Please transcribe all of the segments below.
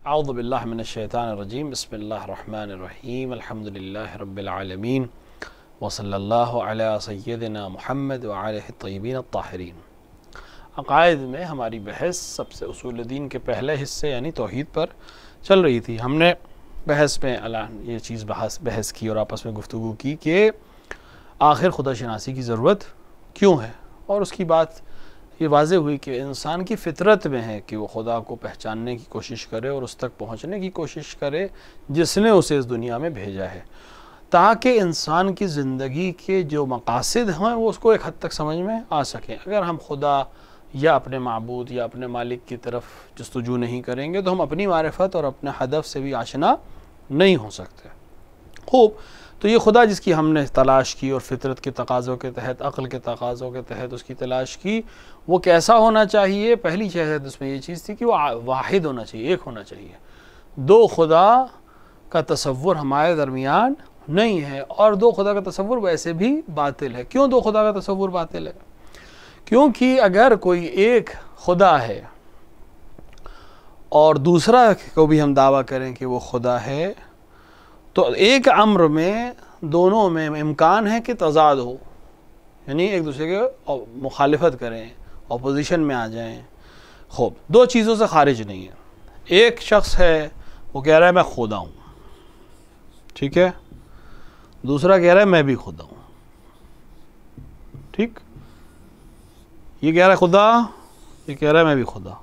اعوذ باللہ من الشیطان الرجیم بسم اللہ الرحمن الرحیم الحمدللہ رب العالمین وصلی اللہ علی سیدنا محمد وعلیہ الطیبین الطاہرین۔ عقائد میں ہماری بحث سب سے اصول دین کے پہلے حصے یعنی توحید پر چل رہی تھی۔ ہم نے بحث میں یہ چیز بحث کی اور آپس میں گفتگو کی کہ آخر خدا شناسی کی ضرورت کیوں ہے، اور اس کی بات یہ واضح ہوئی کہ انسان کی فطرت میں ہے کہ وہ خدا کو پہچاننے کی کوشش کرے اور اس تک پہنچنے کی کوشش کرے جس نے اسے اس دنیا میں بھیجا ہے، تاکہ انسان کی زندگی کے جو مقاصد ہیں وہ اس کو ایک حد تک سمجھ میں آ سکیں۔ اگر ہم خدا یا اپنے معبود یا اپنے مالک کی طرف جستجو نہیں کریں گے تو ہم اپنی معرفت اور اپنے ہدف سے بھی آشنا نہیں ہو سکتے۔ خوب، تو یہ خدا جس کی ہم نے تلاش کی اور فطرت کے تقاضوں کے تحت، عقل کے تقاضوں کے تحت اس کی تلاش کی، وہ کیسا ہونا چاہیے؟ پہلی شہرت اس میں یہ چیز تھی کہ وہ واحد ہونا چاہیے، ایک ہونا چاہیے۔ دو خدا کا تصور ہمارے درمیان نہیں ہے، اور دو خدا کا تصور ویسے بھی باطل ہے۔ کیوں دو خدا کا تصور باطل ہے؟ کیونکہ اگر کوئی ایک خدا ہے اور دوسرا کو بھی ہم دعویٰ کریں کہ وہ خدا ہے، تو ایک امر میں دونوں میں امکان ہے کہ تضاد ہو، یعنی ایک دوسرے کے مخالفت کریں، اپوزیشن میں آ جائیں۔ خوب، دو چیزوں سے خارج نہیں ہے۔ ایک شخص ہے وہ کہہ رہا ہے میں خدا ہوں، ٹھیک ہے، دوسرا کہہ رہا ہے میں بھی خدا ہوں، ٹھیک، یہ کہہ رہا ہے خدا، یہ کہہ رہا ہے میں بھی خدا۔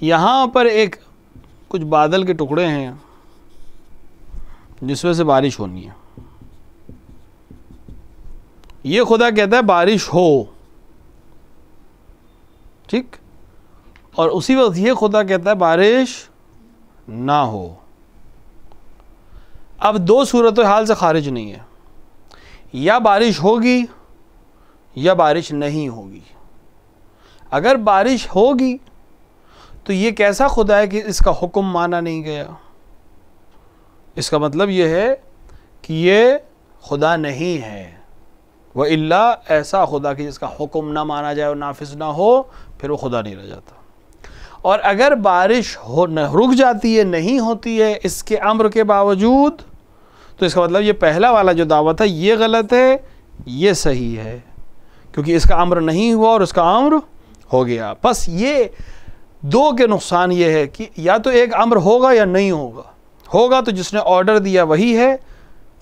یہاں پر ایک کچھ بادل کے ٹکڑے ہیں جس میں سے بارش ہونی ہے۔ یہ خدا کہتا ہے بارش ہو، ٹھیک، اور اسی وقت یہ خدا کہتا ہے بارش نہ ہو۔ اب دو صورتحال سے خارج نہیں ہے، یا بارش ہوگی یا بارش نہیں ہوگی۔ اگر بارش ہوگی تو یہ کیسا خدا ہے کہ اس کا حکم مانا نہیں گیا؟ اس کا مطلب یہ ہے کہ یہ خدا نہیں ہے، وَإِلَّا ایسا خدا کہ جس کا حکم نہ مانا جائے اور نافذ نہ ہو، پھر وہ خدا نہیں رہ جاتا۔ اور اگر بارش رک جاتی ہے، نہیں ہوتی ہے اس کے امر کے باوجود، تو اس کا مطلب یہ پہلا والا جو دعویٰ تھا یہ غلط ہے، یہ صحیح ہے، کیونکہ اس کا امر نہیں ہوا اور اس کا امر ہو گیا۔ بس یہ دو کے نقصان یہ ہے کہ یا تو ایک امر ہوگا یا نہیں ہوگا۔ ہوگا تو جس نے آرڈر دیا وہی ہے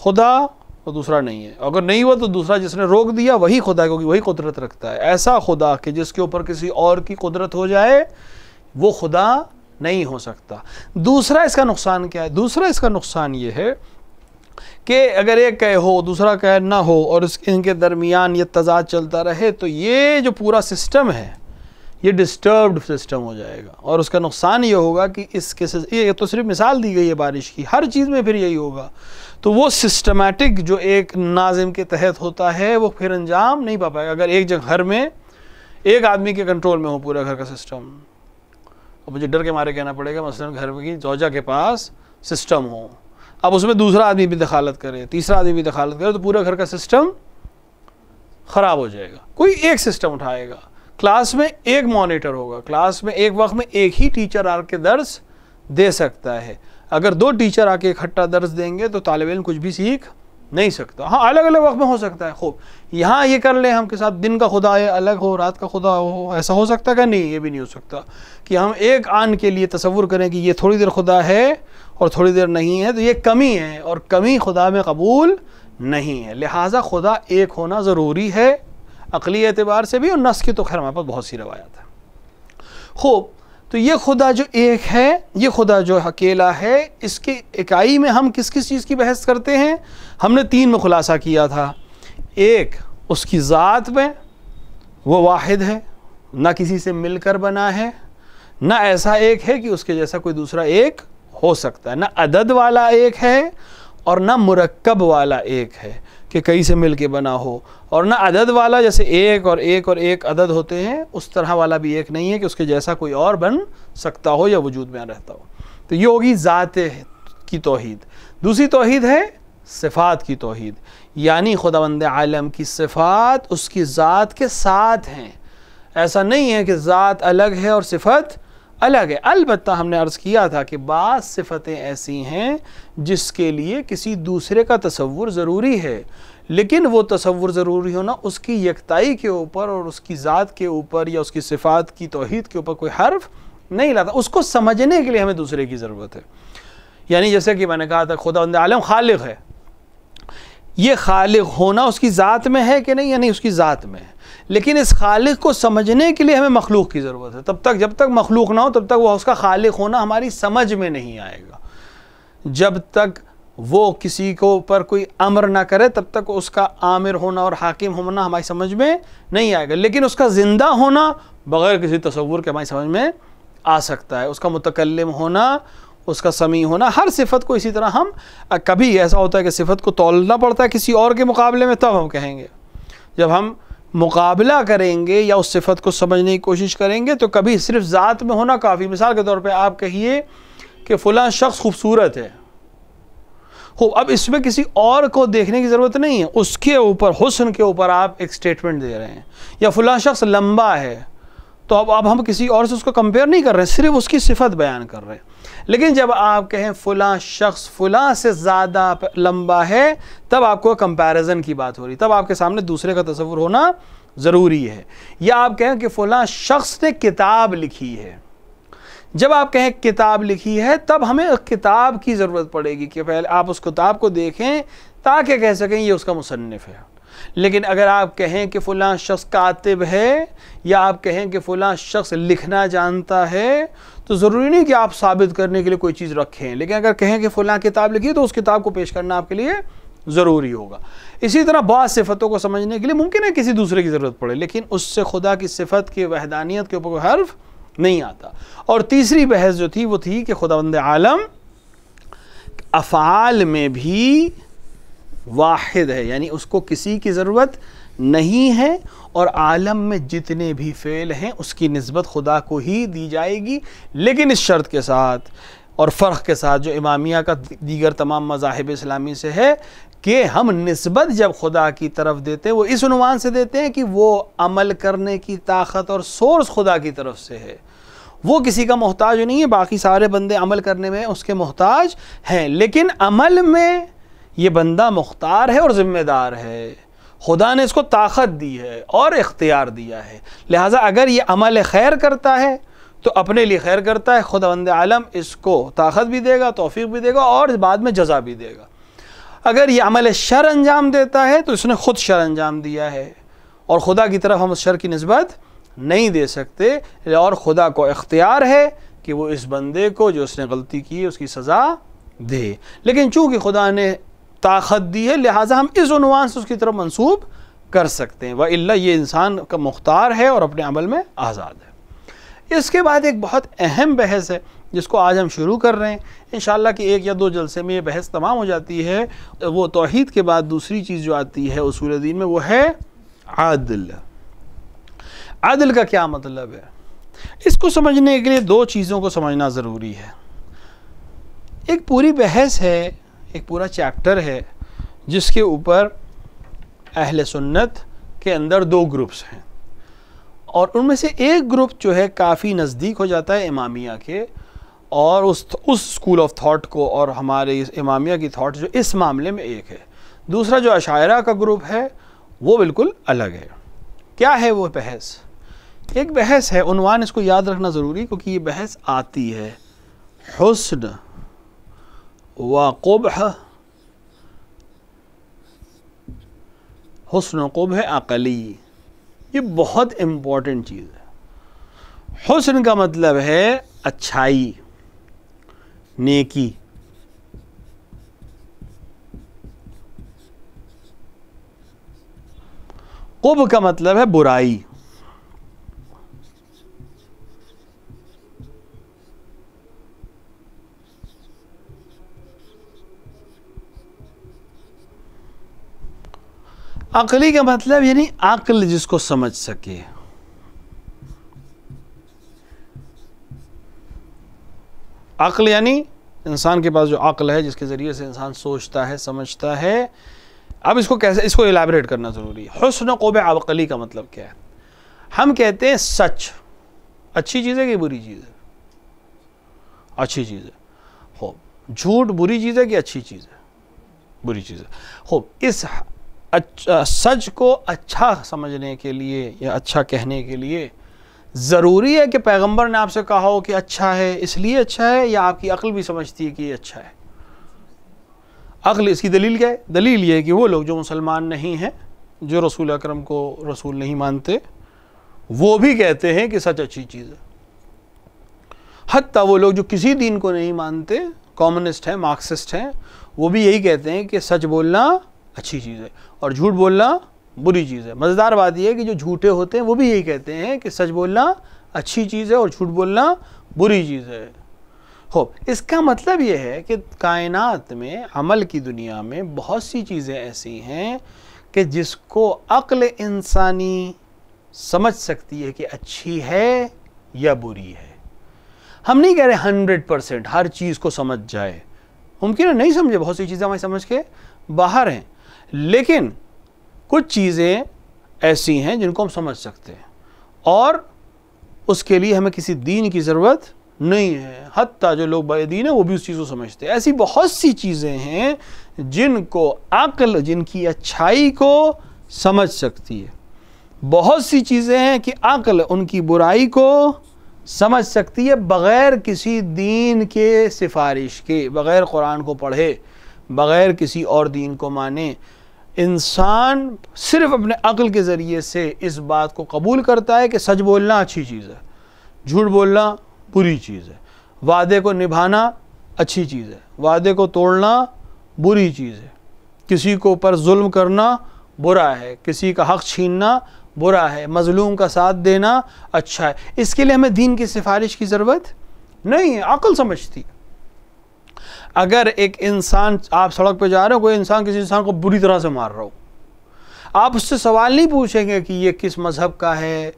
خدا اور دوسرا نہیں ہے، اگر نہیں ہوا تو دوسرا جس نے روک دیا وہی خدا ہے، کیونکہ وہی قدرت رکھتا ہے۔ ایسا خدا کہ جس کے اوپر کسی اور کی قدرت ہو جائے وہ خدا نہیں ہو سکتا۔ دوسرا اس کا نقصان کیا ہے؟ دوسرا اس کا نقصان یہ ہے کہ اگر ایک کہے ہو دوسرا کہے نہ ہو اور ان کے درمیان یہ تضاد چلتا رہے تو یہ جو پورا سسٹم ہے یہ ڈسٹربڈ سسٹم ہو جائے گا، اور اس کا نقصان یہ ہوگا کہ یہ تو صرف مثال دی گئی ہے بارش کی، ہر چیز میں پھر یہی ہوگا۔ تو وہ سسٹمیٹک جو ایک ناظم کے تحت ہوتا ہے وہ پھر انجام نہیں پا پائے گا۔ اگر ایک جگہ گھر میں ایک آدمی کے کنٹرول میں ہو پورا گھر کا سسٹم، اور مجھے ڈر کے مارے کہنا پڑے گا مثلا گھر کی زوجہ کے پاس سسٹم ہو، اب اس میں دوسرا آدمی بھی دخالت کرے، تیسرا آدمی بھی دخالت کرے، تو پورا گھر کا سسٹم خراب ہو جائے گا۔ کوئی ایک سسٹم اٹھائے گا، کلاس میں ایک مانیٹر ہوگا، کلاس میں ایک وقت میں ایک ہی ٹیچر آ کے درس دے سکتا ہے۔ اگر دو ٹیچر آ کے اکٹھا درس دیں گے تو طالب علم کچھ بھی سیکھ نہیں سکتا۔ ہاں، الگ الگ وقت میں ہو سکتا ہے۔ خوب، یہاں یہ کر لیں ہم کے ساتھ دن کا خدا ہے الگ ہو، رات کا خدا ہو، ایسا ہو سکتا ہے کہ نہیں؟ یہ بھی نہیں ہو سکتا کہ ہم ایک آن کے لیے تصور کریں کہ یہ تھوڑی دیر خدا ہے اور تھوڑی دیر نہیں ہے، تو یہ کمی ہے، اور کمی خدا میں قبول نہیں ہے۔ لہٰذا خدا ایک ہونا ضروری ہے عقلی اعتبار سے بھی، اور نص کی تو خیر ہمارے پاس بہت سی روایات ہیں۔ خوب، تو یہ خدا جو ایک ہے، یہ خدا جو اکیلا ہے، اس کی اکائی میں ہم کس کس چیز کی بحث کرتے ہیں؟ ہم نے تین میں خلاصہ کیا تھا۔ ایک، اس کی ذات میں وہ واحد ہے، نہ کسی سے مل کر بنا ہے، نہ ایسا ایک ہے کہ اس کے جیسا کوئی دوسرا ایک ہو سکتا ہے، نہ عدد والا ایک ہے اور نہ مرکب والا ایک ہے کہ کئی سے مل کے بنا ہو، اور نہ عدد والا جیسے ایک اور ایک اور ایک عدد ہوتے ہیں اس طرح والا بھی ایک نہیں ہے کہ اس کے جیسا کوئی اور بن سکتا ہو یا وجود میں رہتا ہو۔ تو یہ ہوگی ذات کی توحید۔ دوسری توحید ہے صفات کی توحید، یعنی خداوند عالم کی صفات اس کی ذات کے ساتھ ہیں۔ ایسا نہیں ہے کہ ذات الگ ہے اور صفت الگ ہے. البتہ ہم نے عرض کیا تھا کہ بعض صفتیں ایسی ہیں جس کے لیے کسی دوسرے کا تصور ضروری ہے، لیکن وہ تصور ضروری ہونا اس کی یکتائی کے اوپر اور اس کی ذات کے اوپر یا اس کی صفات کی توحید کے اوپر کوئی حرف نہیں لاتا. اس کو سمجھنے کے لیے ہمیں دوسرے کی ضرورت ہے. یعنی جیسے کہ میں نے کہا تھا خداوند عالم خالق ہے، یہ خالق ہونا اس کی ذات میں ہے کہ نہیں؟ یعنی اس کی ذات میں ہے، لیکن اس خالق کو سمجھنے کے لیے ہمیں مخلوق کی ضرورت ہے. جب تک مخلوق نہ ہو تب تک وہ اس کا خالق ہونا ہماری سمجھ میں نہیں آئے گا. جب تک وہ کسی کو اوپر کوئی امر نہ کرے تب تک اس کا آمر ہونا اور حاکم ہونا ہماری سمجھ میں نہیں آئے گا. لیکن اس کا زندہ ہونا بغیر کسی تصور کے ہماری سمجھ میں آ سکتا ہے. اس کا متکلم ہونا، اس کا سمیع ہونا، ہر صفت کو اسی طرح ہم کبھی ایسا ہوتا ہے کہ صفت کو تولنا پڑتا ہے کسی اور کے مقابلے میں، تب ہم کہیں گے. جب ہم مقابلہ کریں گے یا اس صفت کو سمجھنے کی کوشش کریں گے تو کبھی صرف ذات میں ہونا کافی. مثال کے طور پہ آپ کہیے کہ فلاں شخص خوبصورت ہے، اب اس میں کسی اور کو دیکھنے کی ضرورت نہیں ہے، اس کے اوپر حسن کے اوپر آپ ایک سٹیٹمنٹ دے رہے ہیں. یا فلاں شخص لمبا ہے تو اب ہم کسی اور سے اس کو کمپیئر نہیں کر رہے ہیں، صرف اس کی صفت بیان کر رہے ہیں. لیکن جب آپ کہیں فلاں شخص فلاں سے زیادہ لمبا ہے تب آپ کو کمپیریزن کی بات ہو رہی، تب آپ کے سامنے دوسرے کا تصور ہونا ضروری ہے. یا آپ کہیں کہ فلاں شخص نے کتاب لکھی ہے، جب آپ کہیں کتاب لکھی ہے تب ہمیں کتاب کی ضرورت پڑے گی کہ پہلے آپ اس کتاب کو دیکھیں تاکہ کہہ سکیں یہ اس کا مصنف ہے. لیکن اگر آپ کہیں کہ فلاں شخص کاتب ہے یا آپ کہیں کہ فلاں شخص لکھنا جانتا ہے تو ضروری نہیں کہ آپ ثابت کرنے کے لیے کوئی چیز رکھیں، لیکن اگر کہیں کہ فلاں کتاب لکھی تو اس کتاب کو پیش کرنا آپ کے لیے ضروری ہوگا. اسی طرح بعض صفتوں کو سمجھنے کے لیے ممکن ہے کسی دوسرے کی ضرورت پڑے، لیکن اس سے خدا کی صفت کی وحدانیت کے اوپر کوئی حرف نہیں آتا. اور تیسری بحث جو تھی وہ تھی کہ خداوند عالم افعال میں بھی واحد ہے، یعنی اس کو کسی کی ضرورت نہیں ہے، اور عالم میں جتنے بھی فعل ہیں اس کی نسبت خدا کو ہی دی جائے گی. لیکن اس شرط کے ساتھ اور فرق کے ساتھ جو امامیہ کا دیگر تمام مذاہب اسلامی سے ہے کہ ہم نسبت جب خدا کی طرف دیتے ہیں وہ اس عنوان سے دیتے ہیں کہ وہ عمل کرنے کی طاقت اور سورس خدا کی طرف سے ہے، وہ کسی کا محتاج نہیں ہے. باقی سارے بندے عمل کرنے میں اس کے محتاج ہیں، لیکن عمل میں یہ بندہ مختار ہے اور ذمہ دار ہے. خدا نے اس کو طاقت دی ہے اور اختیار دیا ہے، لہٰذا اگر یہ عمل خیر کرتا ہے تو اپنے لیے خیر کرتا ہے، خداوند عالم اس کو طاقت بھی دے گا، توفیق بھی دے گا اور بعد میں جزا بھی دے گا. اگر یہ عمل شر انجام دیتا ہے تو اس نے خود شر انجام دیا ہے اور خدا کی طرف ہم اس شر کی نسبت نہیں دے سکتے، اور خدا کو اختیار ہے کہ وہ اس بندے کو جو اس نے غلطی کی اس کی سزا دے. لیکن چونکہ خدا نے طاقت دی ہے لہٰذا ہم اس عنوان سے اس کی طرف منسوب کر سکتے ہیں، وَإِلَّا یہ انسان کا مختار ہے اور اپنے عمل میں آزاد ہے. اس کے بعد ایک بہت اہم بحث ہے جس کو آج ہم شروع کر رہے ہیں، انشاءاللہ کہ 1 یا 2 جلسے میں یہ بحث تمام ہو جاتی ہے. وہ توحید کے بعد دوسری چیز جو آتی ہے اصول دین میں وہ ہے عدل. عدل کا کیا مطلب ہے؟ اس کو سمجھنے کے لیے 2 چیزوں کو سمجھنا ضروری ہے. ایک پوری بحث ہے، ایک پورا چیپٹر ہے جس کے اوپر اہل سنت کے اندر 2 گروپس ہیں، اور ان میں سے ایک گروپ جو ہے کافی نزدیک ہو جاتا ہے امامیہ کے اور اس اسکول آف تھاٹ کو، اور ہمارے امامیہ کی تھاٹ جو اس معاملے میں ایک ہے. دوسرا جو اشاعرہ کا گروپ ہے وہ بالکل الگ ہے. کیا ہے وہ بحث؟ ایک بحث ہے، عنوان اس کو یاد رکھنا ضروری کیونکہ یہ بحث آتی ہے، حسن و قبح، حسن و قبح عقلی. یہ بہت امپورٹنٹ چیز ہے. حسن کا مطلب ہے اچھائی، نیکی. قبح کا مطلب ہے برائی. عقلی کا مطلب یعنی عقل جس کو سمجھ سکے. عقل یعنی انسان کے پاس جو عقل ہے جس کے ذریعے سے انسان سوچتا ہے، سمجھتا ہے. اب اس کو الیبریٹ کرنا ضروری ہے. حسن و قبح عقلی کا مطلب کیا ہے؟ ہم کہتے ہیں سچ اچھی چیز ہے کہ بری چیز ہے؟ اچھی چیز ہے. خوب جھوٹ بری چیز ہے کہ اچھی چیز ہے؟ بری چیز ہے. خوب اس سچ کو اچھا سمجھنے کے لیے یا اچھا کہنے کے لیے ضروری ہے کہ پیغمبر نے آپ سے کہا ہو کہ اچھا ہے اس لیے اچھا ہے، یا آپ کی عقل بھی سمجھتی ہے کہ یہ اچھا ہے؟ عقل. اس کی دلیل کیا ہے؟ دلیل یہ ہے کہ وہ لوگ جو مسلمان نہیں ہیں، جو رسول اکرم کو رسول نہیں مانتے، وہ بھی کہتے ہیں کہ سچ اچھی چیز ہے. حتیٰ وہ لوگ جو کسی دین کو نہیں مانتے، کمیونسٹ ہیں، مارکسسٹ ہیں، وہ بھی یہی کہتے ہیں کہ سچ بولنا اچھی چیز ہے اور جھوٹ بولنا بری چیز ہے. مزیدار بات یہ ہے کہ جو جھوٹے ہوتے ہیں وہ بھی یہی کہتے ہیں کہ سچ بولنا اچھی چیز ہے اور جھوٹ بولنا بری چیز ہے. خوب اس کا مطلب یہ ہے کہ کائنات میں، عمل کی دنیا میں بہت سی چیزیں ایسی ہیں کہ جس کو عقل انسانی سمجھ سکتی ہے کہ اچھی ہے یا بری ہے. ہم نہیں کہہ رہے 100% ہر چیز کو سمجھ جائے، ممکن ہے نہیں سمجھے، بہت سی چیزیں ہمیں سمجھ کے باہر ہیں، لیکن کچھ چیزیں ایسی ہیں جن کو ہم سمجھ سکتے ہیں اور اس کے لیے ہمیں کسی دین کی ضرورت نہیں ہے. حتیٰ جو لوگ بے دین ہیں وہ بھی اس چیز کو سمجھتے ہیں. ایسی بہت سی چیزیں ہیں جن کو عقل، جن کی اچھائی کو سمجھ سکتی ہے. بہت سی چیزیں ہیں کہ عقل ان کی برائی کو سمجھ سکتی ہے بغیر کسی دین کے سفارش کے، بغیر قرآن کو پڑھے، بغیر کسی اور دین کو مانے. انسان صرف اپنے عقل کے ذریعے سے اس بات کو قبول کرتا ہے کہ سچ بولنا اچھی چیز ہے، جھوٹ بولنا بری چیز ہے، وعدے کو نبھانا اچھی چیز ہے، وعدے کو توڑنا بری چیز ہے، کسی کو اوپر ظلم کرنا برا ہے، کسی کا حق چھیننا برا ہے، مظلوم کا ساتھ دینا اچھا ہے. اس کے لیے ہمیں دین کی سفارش کی ضرورت نہیں ہے، عقل سمجھتی. اگر ایک انسان، آپ سڑک پہ جا رہے ہو، کوئی انسان کسی انسان کو بری طرح سے مار رہا ہو، آپ اس سے سوال نہیں پوچھیں گے کہ یہ کس مذہب کا ہے،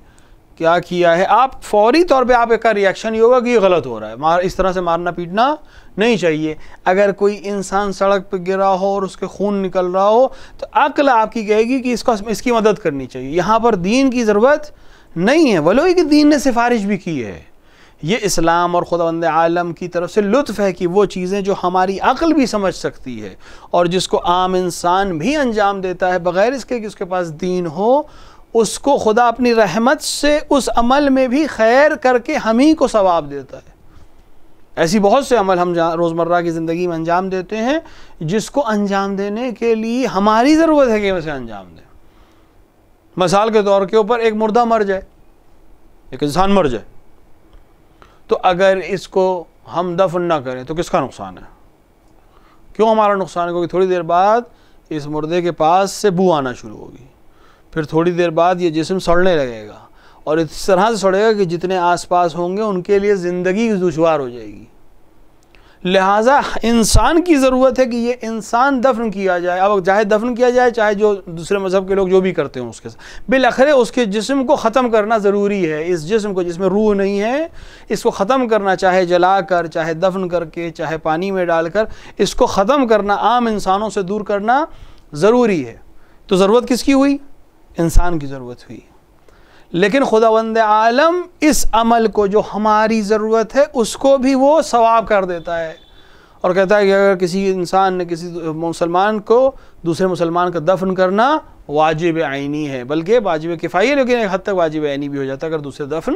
کیا کیا ہے. آپ فوری طور پہ آپ کا ریاکشن یہ ہوگا کہ یہ غلط ہو رہا ہے، اس طرح سے مارنا پیٹنا نہیں چاہیے. اگر کوئی انسان سڑک پہ گرا ہو اور اس کے خون نکل رہا ہو تو عقل آپ کی کہے گی کہ اس کی مدد کرنی چاہیے. یہاں پر دین کی ضرورت نہیں ہے، ولو کہ دین نے سفارش بھی کی ہے. یہ اسلام اور خداوند عالم کی طرف سے لطف ہے کہ وہ چیزیں جو ہماری عقل بھی سمجھ سکتی ہے اور جس کو عام انسان بھی انجام دیتا ہے بغیر اس کے کہ اس کے پاس دین ہو، اس کو خدا اپنی رحمت سے اس عمل میں بھی خیر کر کے ہم ہی کو ثواب دیتا ہے. ایسی بہت سے عمل ہم روزمرہ کی زندگی میں انجام دیتے ہیں جس کو انجام دینے کے لیے ہماری ضرورت ہے کہ اسے انجام دیں. مثال کے طور کے اوپر ایک مردہ مر جائے، ایک انسان مر جائے، تو اگر اس کو ہم دفن نہ کریں تو کس کا نقصان ہے؟ کیوں ہمارا نقصان ہے؟ کیونکہ تھوڑی دیر بعد اس مردے کے پاس سے بو آنا شروع ہوگی، پھر تھوڑی دیر بعد یہ جسم سڑنے لگے گا اور اس طرح سے سڑے گا کہ جتنے آس پاس ہوں گے ان کے لیے زندگی دشوار ہو جائے گی. لہٰذا انسان کی ضرورت ہے کہ یہ انسان دفن کیا جائے. اب چاہے دفن کیا جائے، چاہے جو دوسرے مذہب کے لوگ جو بھی کرتے ہوں اس کے ساتھ، بالآخر اس کے جسم کو ختم کرنا ضروری ہے. اس جسم کو، جس میں روح نہیں ہے، اس کو ختم کرنا، چاہے جلا کر، چاہے دفن کر کے، چاہے پانی میں ڈال کر، اس کو ختم کرنا، عام انسانوں سے دور کرنا ضروری ہے. تو ضرورت کس کی ہوئی؟ انسان کی ضرورت ہوئی. لیکن خداوند عالم اس عمل کو جو ہماری ضرورت ہے اس کو بھی وہ ثواب کر دیتا ہے اور کہتا ہے کہ اگر کسی انسان نے کسی مسلمان کو دوسرے مسلمان کا دفن کرنا واجب عینی ہے، بلکہ واجب کفائی ہے، لیکن ایک حد تک واجب عینی بھی ہو جاتا ہے اگر دوسرے دفن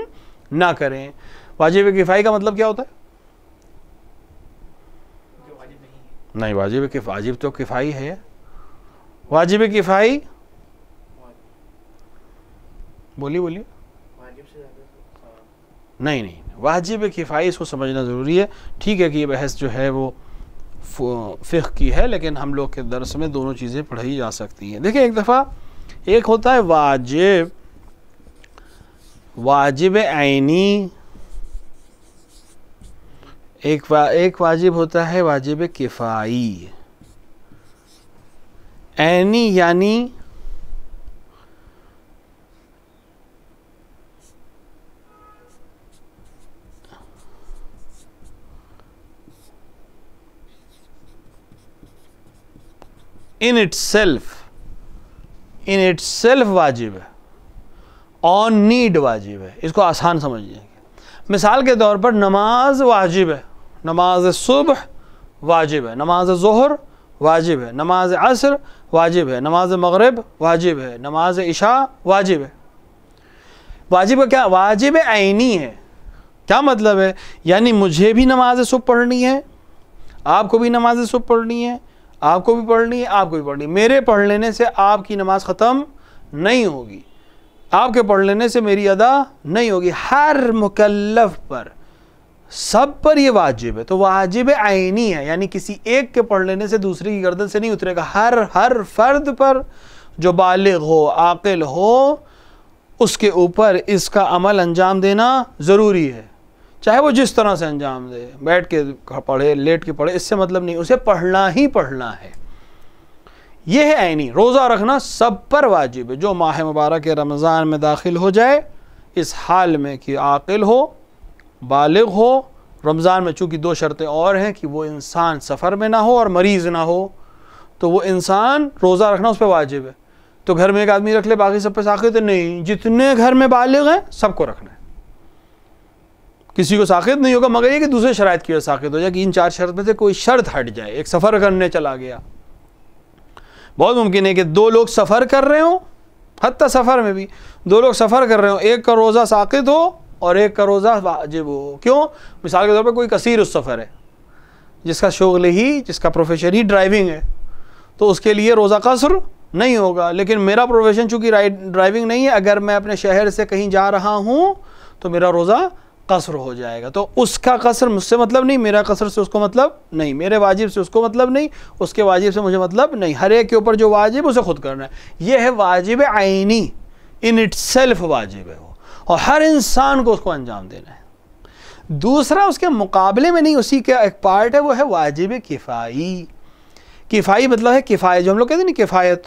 نہ کریں. واجب کفائی کا مطلب کیا ہوتا ہے؟ نہیں، واجب تو کفائی ہے. واجب کفائی بولیے. نہیں، واجب کفائی اس کو سمجھنا ضروری ہے. ٹھیک ہے کہ یہ بحث جو ہے وہ فقہ کی ہے، لیکن ہم لوگ کے درس میں دونوں چیزیں پڑھائی جا سکتی ہیں. دیکھیں، ایک دفعہ ایک ہوتا ہے واجب عینی، ایک واجب ہوتا ہے واجب کفائی. عینی یعنی in itself واجب ہے، on need واجب ہے. اس کو آسان سمجھیے. مثال کے طور پر نماز واجب ہے، نماز صبح واجب ہے، نماز ظہر واجب ہے، نماز عصر واجب ہے، نماز مغرب واجب ہے، نماز عشاء واجب ہے۔ واجب ہے کیا؟ واجب عینی ہے۔ کیا مطلب ہے؟ یعنی مجھے بھی نماز صبح پڑھنی ہے، آپ کو بھی نماز صبح پڑھنی ہے، آپ کو بھی پڑھنی ہے، آپ کو بھی پڑھنی ہے۔ میرے پڑھ لینے سے آپ کی نماز ختم نہیں ہوگی، آپ کے پڑھ لینے سے میری ادا نہیں ہوگی۔ ہر مکلف پر، سب پر یہ واجب ہے۔ تو واجب عینی ہے، یعنی کسی ایک کے پڑھ لینے سے دوسرے کی گردن سے نہیں اترے گا۔ ہر فرد پر جو بالغ ہو، عاقل ہو، اس کے اوپر اس کا عمل انجام دینا ضروری ہے، چاہے وہ جس طرح سے انجام دے، بیٹھ کے پڑھے، لیٹ کے پڑھے، اس سے مطلب نہیں، اسے پڑھنا ہی پڑھنا ہے۔ یہ ہے عینی۔ روزہ رکھنا سب پر واجب ہے۔ جو ماہ مبارک رمضان میں داخل ہو جائے، اس حال میں کہ عاقل ہو، بالغ ہو۔ رمضان میں چونکہ دو شرطیں اور ہیں کہ وہ انسان سفر میں نہ ہو اور مریض نہ ہو، تو وہ انسان روزہ رکھنا اس پہ واجب ہے۔ تو گھر میں ایک آدمی رکھ لے، باقی سب پہ ساخط ہے؟ نہیں، جتنے گھر میں بالغ ہیں سب کو رکھنا ہے۔ کسی کو ساخط نہیں ہوگا مگر یہ کہ دوسرے شرائط کی وجہ سے ساخط ہو جائے، کہ ان چار شرط میں سے کوئی شرط ہٹ جائے۔ ایک سفر کرنے چلا گیا، بہت ممکن ہے کہ دو لوگ سفر کر رہے ہوں، حتیٰ سفر میں بھی دو لوگ سفر کر رہے ہوں، ایک کا روزہ ساقط ہو اور ایک کا روزہ واجب ہو۔ کیوں؟ مثال کے طور پہ کوئی کثیر السفر ہے، جس کا شغل ہی، جس کا پروفیشن ہی ڈرائیونگ ہے، تو اس کے لیے روزہ قصر نہیں ہوگا۔ لیکن میرا پروفیشن چونکہ ڈرائیونگ نہیں ہے، اگر میں اپنے شہر سے کہیں جا رہا ہوں تو میرا روزہ قصر ہو جائے گا۔ تو اس کا قصر مجھ سے مطلب نہیں، میرا قصر سے اس کو مطلب نہیں، میرے واجب سے اس کو مطلب نہیں، اس کے واجب سے مجھے مطلب نہیں۔ ہر ایک کے اوپر جو واجب اسے خود کرنا ہے۔ یہ ہے واجب عینی، ان اٹ سیلف واجب ہے وہ، اور ہر انسان کو اس کو انجام دینا ہے۔ دوسرا اس کے مقابلے میں نہیں، اسی کا ایک پارٹ ہے، وہ ہے واجب کفائی۔ کفائی مطلب ہے کفایت، جو ہم لوگ کہتے ہیں نا کفایت،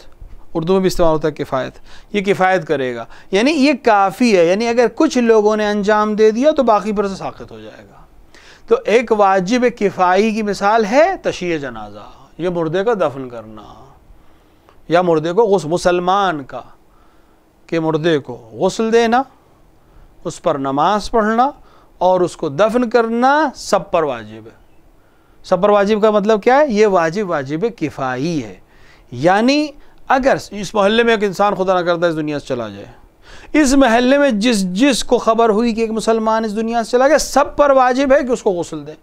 اردو میں بھی استعمال ہوتا ہے کفایت۔ یہ کفایت کرے گا، یعنی یہ کافی ہے، یعنی اگر کچھ لوگوں نے انجام دے دیا تو باقی پر سے ساقط ہو جائے گا۔ تو ایک واجب کفائی کی مثال ہے تشییع جنازہ، یہ مردے کا دفن کرنا، یا مردے کو مسلمان کا کہ مردے کو غسل دینا، اس پر نماز پڑھنا اور اس کو دفن کرنا سب پر واجب ہے۔ سب پر واجب کا مطلب کیا ہے؟ یہ واجب کفائی ہے۔ یعنی اگر اس محلے میں ایک انسان خدا نہ کرتا اس دنیا سے چلا جائے، اس محلے میں جس کو خبر ہوئی کہ ایک مسلمان اس دنیا سے چلا گیا، سب پر واجب ہے کہ اس کو غسل دیں،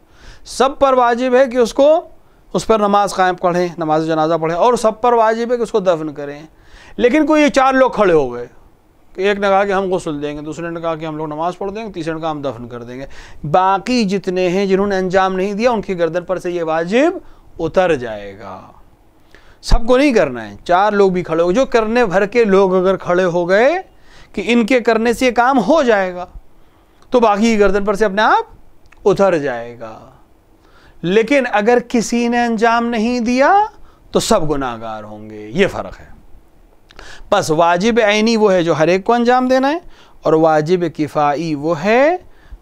سب پر واجب ہے کہ اس پر نماز قائم پڑھیں، نماز جنازہ پڑھیں، اور سب پر واجب ہے کہ اس کو دفن کریں۔ لیکن کوئی یہ چار لوگ کھڑے ہو گئے، ایک نے کہا کہ ہم غسل دیں گے، دوسرے نے کہا کہ ہم لوگ نماز پڑھ دیں گے، تیسرے نے کہا ہم دفن کر دیں گے، باقی جتنے ہیں جنہوں نے انجام نہیں دیا ان کی گردن پر سے یہ واجب اتر جائے گا۔ سب کو نہیں کرنا ہے، چار لوگ بھی کھڑے ہو، جو کرنے بھر کے لوگ اگر کھڑے ہو گئے کہ ان کے کرنے سے یہ کام ہو جائے گا تو باقی کی گردن پر سے اپنے آپ اتر جائے گا۔ لیکن اگر کسی نے انجام نہیں دیا تو سب گناہگار ہوں گے، یہ فرق ہے۔ بس واجب عینی وہ ہے جو ہر ایک کو انجام دینا ہے، اور واجب کفائی وہ ہے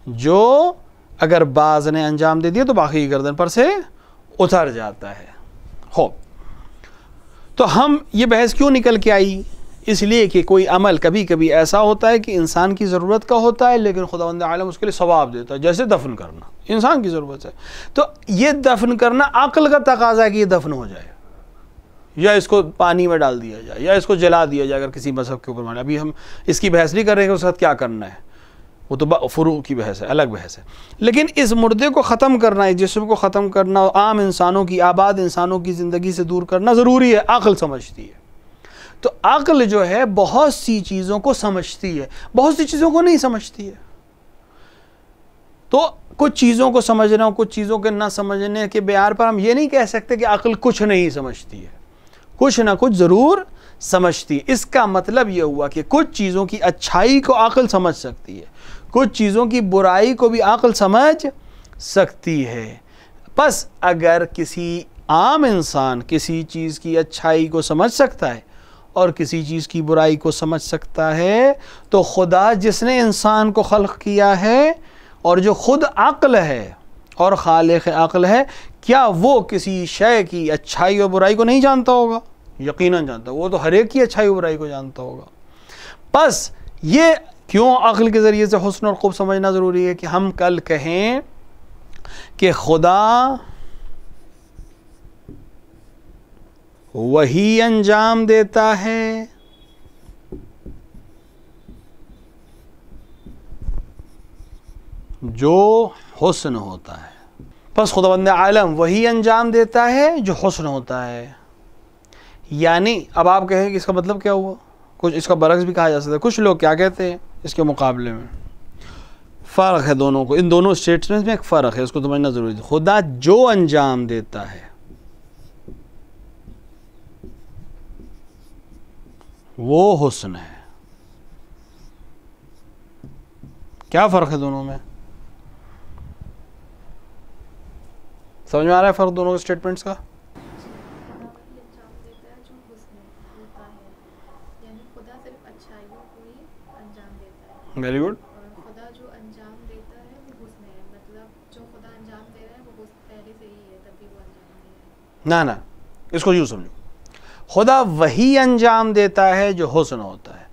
جو اگر بعض نے انجام دے دیا تو باقی کی گردن پر سے اتر جاتا ہے۔ ہو تو ہم یہ بحث کیوں نکل کے آئی؟ اس لیے کہ کوئی عمل کبھی کبھی ایسا ہوتا ہے کہ انسان کی ضرورت کا ہوتا ہے لیکن خداوند عالم اس کے لیے ثواب دیتا ہے، جیسے دفن کرنا انسان کی ضرورت ہے، تو یہ دفن کرنا عقل کا تقاضا ہے کہ یہ دفن ہو جائے، یا اس کو پانی میں ڈال دیا جائے، یا اس کو جلا دیا جائے۔ اگر کسی مذہب کے اوپر مانے، ابھی ہم اس کی بحث نہیں کر رہے ہیں کہ اس کے ساتھ کیا کرنا ہے، وہ تو فروع کی بحث ہے، الگ بحث ہے۔ لیکن اس مردے کو ختم کرنا، اس جسم کو ختم کرنا، عام انسانوں کی، آباد انسانوں کی زندگی سے دور کرنا ضروری ہے، عقل سمجھتی ہے۔ تو عقل جو ہے بہت سی چیزوں کو سمجھتی ہے، بہت سی چیزوں کو نہیں سمجھتی ہے۔ تو کچھ چیزوں کو سمجھنا، کچھ چیزوں کے نہ سمجھنے کے بیار پر ہم یہ نہیں کہہ سکتے کہ عقل کچھ نہیں سمجھتی ہے، کچھ نہ کچھ ضرور سمجھتی ہے۔ اس کا مطلب یہ ہوا کہ کچھ چیزوں کی اچھائی کو عقل سمجھ سکتی ہے، کچھ چیزوں کی برائی کو بھی عقل سمجھ سکتی ہے۔ بس اگر کسی عام انسان کسی چیز کی اچھائی کو سمجھ سکتا ہے اور کسی چیز کی برائی کو سمجھ سکتا ہے، تو خدا جس نے انسان کو خلق کیا ہے اور جو خود عقل ہے اور خالق عقل ہے، کیا وہ کسی شے کی اچھائی اور برائی کو نہیں جانتا ہوگا؟ یقیناً جانتا، وہ تو ہر ایک کی اچھائی اور برائی کو جانتا ہوگا۔ بس یہ کیوں عقل کے ذریعے سے حسن اور خوب سمجھنا ضروری ہے کہ ہم کل کہیں کہ خدا وہی انجام دیتا ہے جو حسن ہوتا ہے. پس خداوند عالم وہی انجام دیتا ہے جو حسن ہوتا ہے. یعنی اب آپ کہیں کہ اس کا مطلب کیا ہوا؟ کچھ اس کا برعکس بھی کہا جا سکتا ہے. کچھ لوگ کیا کہتے ہیں اس کے مقابلے میں؟ فرق ہے دونوں کو، ان دونوں اسٹیٹمنٹس میں ایک فرق ہے، اس کو سمجھنا ضروری ہے. خدا جو انجام دیتا ہے وہ حسن ہے. کیا فرق ہے دونوں میں؟ سمجھ میں آ رہا ہے فرق دونوں اسٹیٹمنٹس کا؟ Very good. خدا جو انجام دیتا ہے وہ حسن ہے، مطلب جو خدا انجام دے رہا ہے وہ پہلے سے ہی ہے تبھی وہ انجام دے رہا ہے. نہ اس کو یوں سمجھو، خدا وہی انجام دیتا ہے جو حسن ہوتا ہے.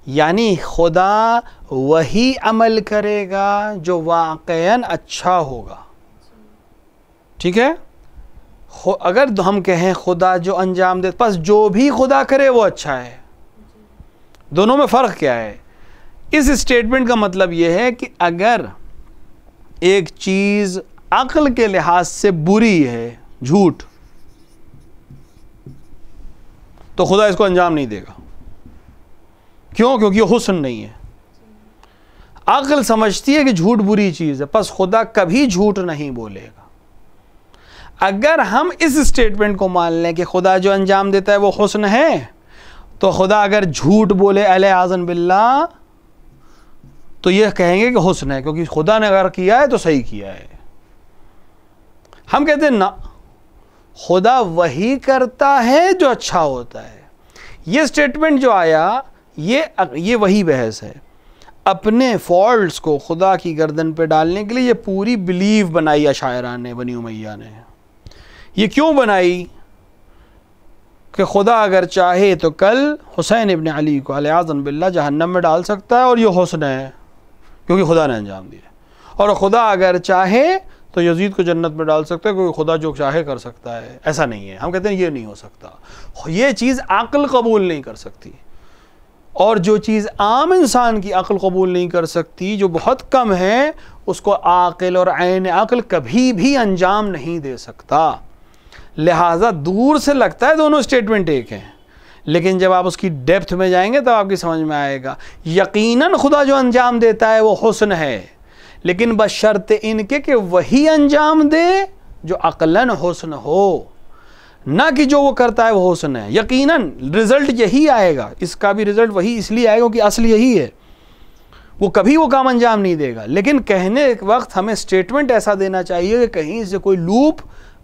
یعنی خدا وہی عمل کرے گا جو واقعاً اچھا ہوگا. ٹھیک ہے؟ اگر ہم کہیں خدا جو انجام دے، پس جو بھی خدا کرے وہ اچھا ہے. دونوں میں فرق کیا ہے؟ اس اسٹیٹمنٹ کا مطلب یہ ہے کہ اگر ایک چیز عقل کے لحاظ سے بری ہے، جھوٹ، تو خدا اس کو انجام نہیں دے گا. کیوں؟ کیونکہ یہ حسن نہیں ہے. عقل سمجھتی ہے کہ جھوٹ بری چیز ہے، پس خدا کبھی جھوٹ نہیں بولے گا. اگر ہم اس اسٹیٹمنٹ کو مان لیں کہ خدا جو انجام دیتا ہے وہ حسن ہے، تو خدا اگر جھوٹ بولے اعوذ باللہ تو یہ کہیں گے کہ حسن ہے، کیونکہ خدا نے اگر کیا ہے تو صحیح کیا ہے. ہم کہتے ہیں نہ، خدا وہی کرتا ہے جو اچھا ہوتا ہے. یہ اسٹیٹمنٹ جو آیا یہ وہی بحث ہے. اپنے فالٹس کو خدا کی گردن پہ ڈالنے کے لیے یہ پوری بلیف بنائی اشاعرہ نے، بنی امیہ نے. یہ کیوں بنائی؟ کہ خدا اگر چاہے تو کل حسین ابن علی کو اعوذ باللہ جہنم میں ڈال سکتا ہے اور یہ حسن ہے کیونکہ خدا نے انجام دیا. اور خدا اگر چاہے تو یزید کو جنت میں ڈال سکتا ہے کیونکہ خدا جو چاہے کر سکتا ہے. ایسا نہیں ہے. ہم کہتے ہیں یہ نہیں ہو سکتا. یہ چیز عقل قبول نہیں کر سکتی. اور جو چیز عام انسان کی عقل قبول نہیں کر سکتی، جو بہت کم ہے، اس کو عاقل اور عین عقل کبھی بھی انجام نہیں دے سکتا. لہٰذا دور سے لگتا ہے دونوں اسٹیٹمنٹ ایک ہیں، لیکن جب آپ اس کی ڈیپتھ میں جائیں گے تو آپ کی سمجھ میں آئے گا. یقیناً خدا جو انجام دیتا ہے وہ حسن ہے، لیکن بشرط ان کے کہ وہی انجام دے جو عقلاً حسن ہو، نہ کہ جو وہ کرتا ہے وہ حسن ہے. یقیناً رزلٹ یہی آئے گا، اس کا بھی رزلٹ وہی اس لیے آئے گا کہ اصل یہی ہے. وہ کبھی وہ کام انجام نہیں دے گا، لیکن کہنے ایک وقت ہمیں اسٹیٹمنٹ ایسا دینا چاہیے کہ کہیں سے کوئی لوپ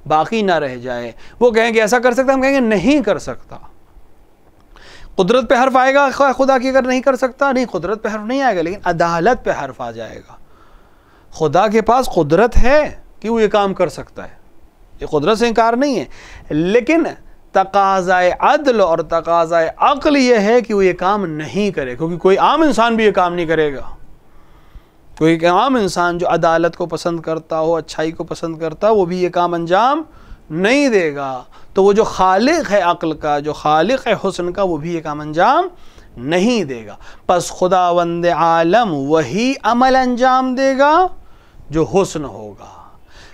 باقی نہ رہ جائے. وہ کہیں کہ ایسا کر سکتا، ہم کہیں گے نہیں کر سکتا. قدرت پہ حرف آئے گا خدا کی اگر نہیں کر سکتا؟ نہیں، قدرت پہ حرف نہیں آئے گا، لیکن عدالت پہ حرف آ جائے گا. خدا کے پاس قدرت ہے کہ وہ یہ کام کر سکتا ہے، یہ قدرت سے انکار نہیں ہے، لیکن تقاضائے عدل اور تقاضائے عقل یہ ہے کہ وہ یہ کام نہیں کرے، کیونکہ کوئی عام انسان بھی یہ کام نہیں کرے گا. کوئی عام انسان جو عدالت کو پسند کرتا ہو، اچھائی کو پسند کرتا ہو، وہ بھی یہ کام انجام نہیں دے گا. تو وہ جو خالق ہے عقل کا، جو خالق ہے حسن کا، وہ بھی یہ کام انجام نہیں دے گا. پس خداوند عالم وہی عمل انجام دے گا جو حسن ہوگا.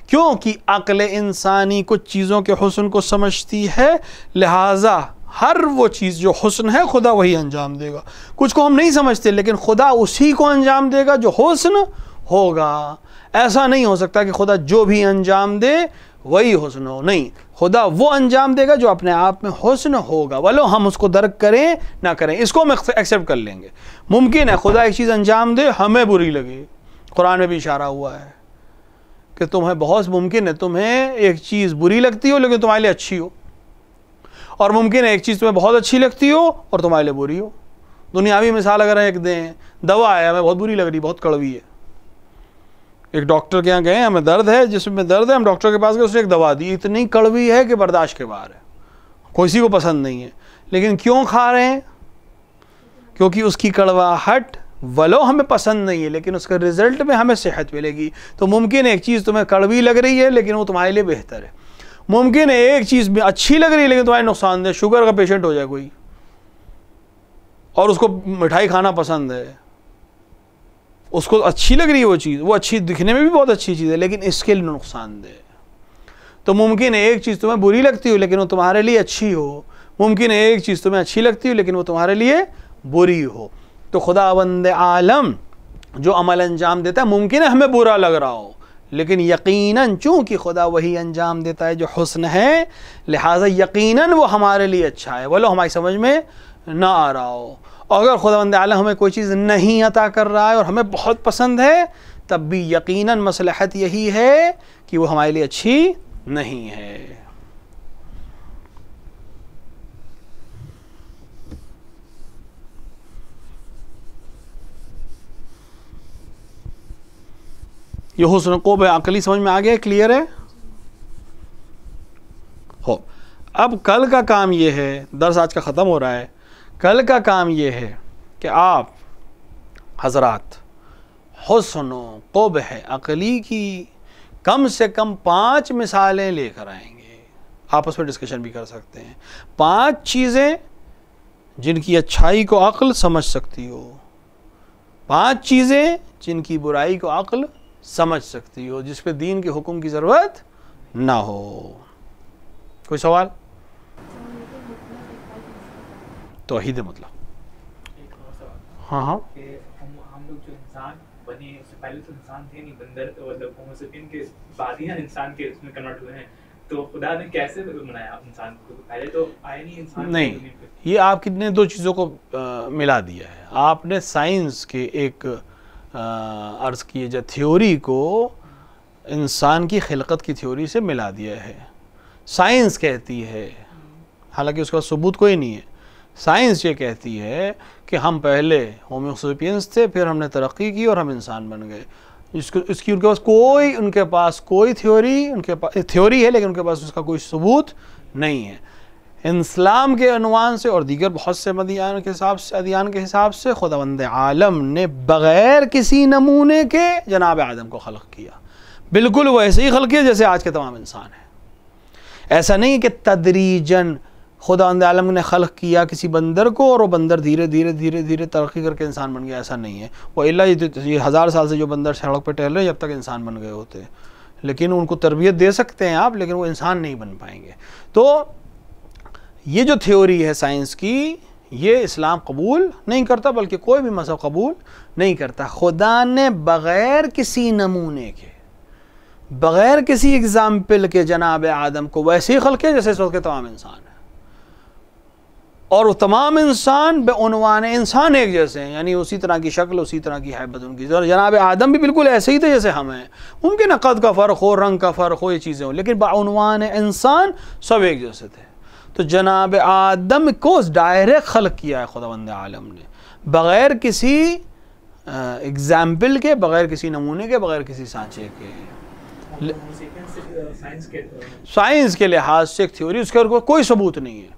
کیونکہ عقل انسانی کچھ چیزوں کے حسن کو سمجھتی ہے، لہٰذا ہر وہ چیز جو حسن ہے خدا وہی انجام دے گا. کچھ کو ہم نہیں سمجھتے، لیکن خدا اسی کو انجام دے گا جو حسن ہوگا. ایسا نہیں ہو سکتا کہ خدا جو بھی انجام دے وہی حسن ہو. نہیں، خدا وہ انجام دے گا جو اپنے آپ میں حسن ہوگا، ولو ہم اس کو درک کریں نہ کریں. اس کو ہم ایکسیپٹ کر لیں گے. ممکن ہے خدا ایک چیز انجام دے ہمیں بری لگے. قرآن میں بھی اشارہ ہوا ہے کہ تمہیں بہت ممکن ہے تمہیں ایک چیز بری لگتی ہو لیکن تمہارے لیے اچھی ہو، اور ممکن ہے ایک چیز تمہیں بہت اچھی لگتی ہو اور تمہارے لیے بری ہو. دنیاوی مثال اگر ایک دیں، دوا ہے ہمیں بہت بری لگ رہی، بہت کڑوی ہے. ایک ڈاکٹر کے یہاں گئے، ہمیں درد ہے، جسم میں درد ہے، ہم ڈاکٹر کے پاس گئے، اس نے ایک دوا دی، اتنی کڑوی ہے کہ برداشت کے باہر ہے، کسی کو پسند نہیں ہے، لیکن کیوں کھا رہے ہیں؟ کیونکہ اس کی کڑواہٹ ولو ہمیں پسند نہیں ہے لیکن اس کا رزلٹ میں ہمیں صحت ملے گی. تو ممکن ہے ایک چیز تمہیں کڑوی لگ رہی ہے لیکن وہ تمہارے لیے بہتر ہے. ممکن ہے ایک چیز بھی اچھی لگ رہی ہے لیکن تمہارے نقصان دہ. شوگر کا پیشنٹ ہو جائے کوئی اور اس کو مٹھائی کھانا پسند ہے, اس کو اچھی لگ رہی ہے وہ چیز, وہ اچھی دکھنے میں بھی بہت اچھی چیز ہے لیکن اس کے لیے نقصان دہ. تو ممکن ہے ایک چیز تمہیں بری لگتی ہو لیکن وہ تمہارے لیے اچھی ہو, ممکن ہے ایک چیز تمہیں اچھی لگتی ہو لیکن وہ تمہارے لیے بری ہو. تو خداوند عالم جو عمل انجام دیتا ہے ممکن ہے ہمیں برا لگ رہا ہو لیکن یقیناً چونکہ خدا وہی انجام دیتا ہے جو حسن ہے, لہٰذا یقیناً وہ ہمارے لیے اچھا ہے ولو ہماری سمجھ میں نہ آ رہا ہو. اور اگر خداوند عالم ہمیں کوئی چیز نہیں عطا کر رہا ہے اور ہمیں بہت پسند ہے تب بھی یقیناً مصلحت یہی ہے کہ وہ ہمارے لیے اچھی نہیں ہے. یہ حسن قوب عقلی سمجھ میں آ گیا, کلیئر ہے؟ ہو اب کل کا کام یہ ہے, درس آج کا ختم ہو رہا ہے, کل کا کام یہ ہے کہ آپ حضرات حسن و قبح عقلی کی کم سے کم 5 مثالیں لے کر آئیں گے. آپس میں ڈسکشن بھی کر سکتے ہیں. 5 چیزیں جن کی اچھائی کو عقل سمجھ سکتی ہو, 5 چیزیں جن کی برائی کو عقل سمجھ سکتی ہو, جس پہ دین کے حکم کی ضرورت نہ ہو. کوئی سوال؟ توحید مطلق. ہاں ہاں ہم لوگ جو انسان بنے اس سے پہلے تو انسان تھے نہیں, بندر مطلب ہومو سیپین کے بعد ہی انسان کے اس میں کنورٹ ہوئے ہیں. تو خدا نے کیسے بنایا انسان کو؟ پہلے تو آئے نہیں انسان. نہیں, یہ آپ نے 2 چیزوں کو ملا دیا ہے. آپ نے سائنس کے ایک عرض کیے جو تھیوری کو انسان کی خلقت کی تھیوری سے ملا دیا ہے. سائنس کہتی ہے, حالانکہ اس کا ثبوت کوئی نہیں ہے, سائنس یہ کہتی ہے کہ ہم پہلے ہومو سیپینس تھے, پھر ہم نے ترقی کی اور ہم انسان بن گئے. اس کی ان کے پاس کوئی تھیوری, ان کے پاس تھیوری ہے لیکن ان کے پاس اس کا کوئی ثبوت نہیں ہے. اسلام کے عنوان سے اور دیگر بہت سے ادیان کے حساب سے خداوند عالم نے بغیر کسی نمونے کے جناب آدم کو خلق کیا, بالکل ویسے ہی خلق کیا جیسے آج کے تمام انسان ہیں. ایسا نہیں کہ تدریجاً خداوند عالم نے خلق کیا کسی بندر کو اور وہ بندر دھیرے دھیرے دھیرے دھیرے ترقی کر کے انسان بن گیا, ایسا نہیں ہے. وہ اللہ یہ 1000 سال سے جو بندر سڑک پہ ٹہل رہے ہیں جب تک انسان بن گئے ہوتے, لیکن ان کو تربیت دے سکتے ہیں آپ, لیکن وہ انسان نہیں بن پائیں گے. تو یہ جو تھیوری ہے سائنس کی, یہ اسلام قبول نہیں کرتا, بلکہ کوئی بھی مذہب قبول نہیں کرتا. خدا نے بغیر کسی نمونے کے, بغیر کسی اگزامپل کے جناب آدم کو ویسے ہی خلق کیا جیسے اس وقت کے تمام انسان ہیں, اور وہ تمام انسان بے عنوان انسان ایک جیسے ہیں, یعنی اسی طرح کی شکل, اسی طرح کی حیبت ان کی. جناب آدم بھی بالکل ایسے ہی تھے جیسے ہم ہیں. ممکن ہے قد کا فرق ہو, رنگ کا فرق ہو, یہ چیزیں ہوں, لیکن بعنوان انسان سب ایک جیسے تھے. تو جناب آدم کو ڈائریکٹ خلق کیا ہے خداوند عالم نے, بغیر کسی اگزامپل کے, بغیر کسی نمونے کے, بغیر کسی سانچے کے. سائنس کے لحاظ سے ایک تھیوری, اس کے کوئی ثبوت نہیں ہے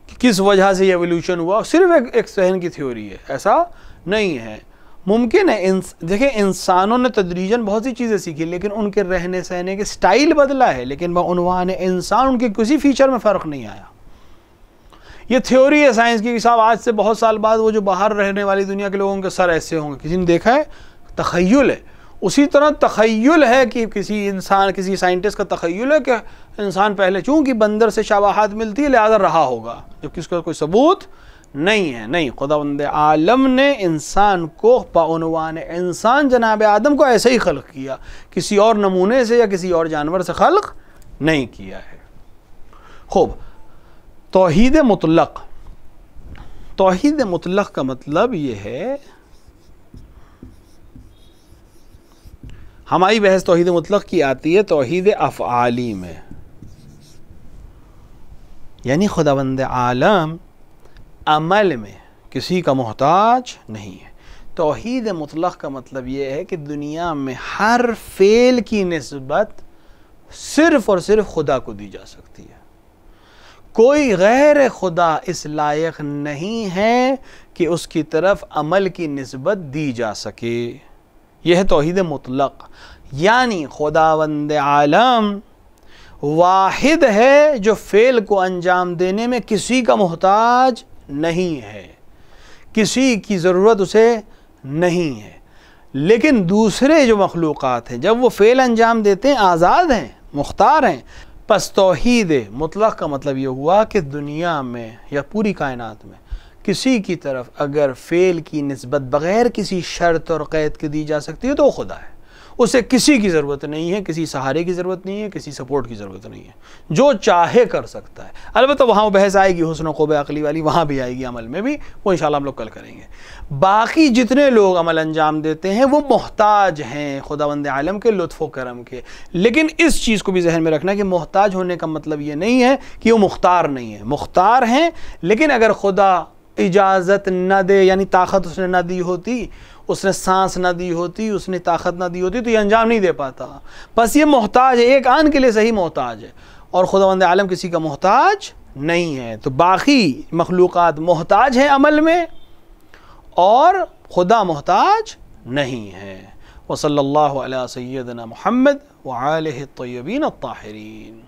کہ کس وجہ سے یہ ایولیوشن ہوا, صرف ایک ذہن کی تھیوری ہے, ایسا نہیں ہے. ممکن ہے دیکھیں انسانوں نے تدریجاً بہت سی چیزیں سیکھی لیکن ان کے رہنے سہنے کے سٹائل بدلا ہے, لیکن بعنوان انسان ان کے کسی فیچر میں فرق نہیں آیا. یہ تھیوری ہے سائنس کی صاحب, آج سے بہت سال بعد وہ جو باہر رہنے والی دنیا کے لوگوں کے سر ایسے ہوں گے, کسی نے دیکھا ہے؟ تخیل ہے. اسی طرح تخیل ہے کہ کسی سائنٹسٹ کا تخیل ہے کہ انسان پہلے چونکہ بندر سے شباہت ملتی ہے لہذا رہا ہوگا, جبکہ اس کا کوئی ثبوت نہیں ہے. نہیں, خداوند عالم نے انسان کو بعنوان انسان جناب آدم کو ایسے ہی خلق کیا, کسی اور نمونے سے یا کسی اور جانور سے خلق نہیں کیا ہے. خوب, توحید مطلق. توحید مطلق کا مطلب یہ ہے, ہماری بحث توحید مطلق کی آتی ہے توحید افعالی میں, یعنی خداوند عالم عمل میں کسی کا محتاج نہیں ہے. توحید مطلق کا مطلب یہ ہے کہ دنیا میں ہر فعل کی نسبت صرف اور صرف خدا کو دی جا سکتی ہے. کوئی غیر خدا اس لائق نہیں ہے کہ اس کی طرف عمل کی نسبت دی جا سکے. یہ ہے توحید مطلق، یعنی خداوند عالم واحد ہے جو فعل کو انجام دینے میں کسی کا محتاج نہیں ہے، کسی کی ضرورت اسے نہیں ہے. لیکن دوسرے جو مخلوقات ہیں جب وہ فعل انجام دیتے ہیں آزاد ہیں، مختار ہیں. پس توحید مطلق کا مطلب یہ ہوا کہ دنیا میں یا پوری کائنات میں کسی کی طرف اگر فعل کی نسبت بغیر کسی شرط اور قید کے دی جا سکتی ہے تو وہ خدا ہے. اسے کسی کی ضرورت نہیں ہے، کسی سہارے کی ضرورت نہیں ہے، کسی سپورٹ کی ضرورت نہیں ہے، جو چاہے کر سکتا ہے. البتہ وہاں وہ بحث آئے گی حسن و قوہ عقلی والی، وہاں بھی آئے گی، عمل میں بھی، وہ انشاءاللہ ہم لوگ کل کریں گے. باقی جتنے لوگ عمل انجام دیتے ہیں وہ محتاج ہیں خداوند عالم کے لطف و کرم کے. لیکن اس چیز کو بھی ذہن میں رکھنا کہ محتاج ہونے کا مطلب یہ نہیں ہے کہ وہ مختار نہیں ہے، مختار ہیں. لیکن اگر خدا اجازت نہ دے، یعنی طاقت اس نے نہ دی ہوتی، اس نے سانس نہ دی ہوتی، اس نے طاقت نہ دی ہوتی تو یہ انجام نہیں دے پاتا. بس یہ محتاج ہے، ایک آن کے لیے صحیح محتاج ہے، اور خداوند عالم کسی کا محتاج نہیں ہے. تو باقی مخلوقات محتاج ہیں عمل میں، اور خدا محتاج نہیں ہے. وصلی اللہ علی سیدنا محمد وآلہ الطیبین الطاہرین.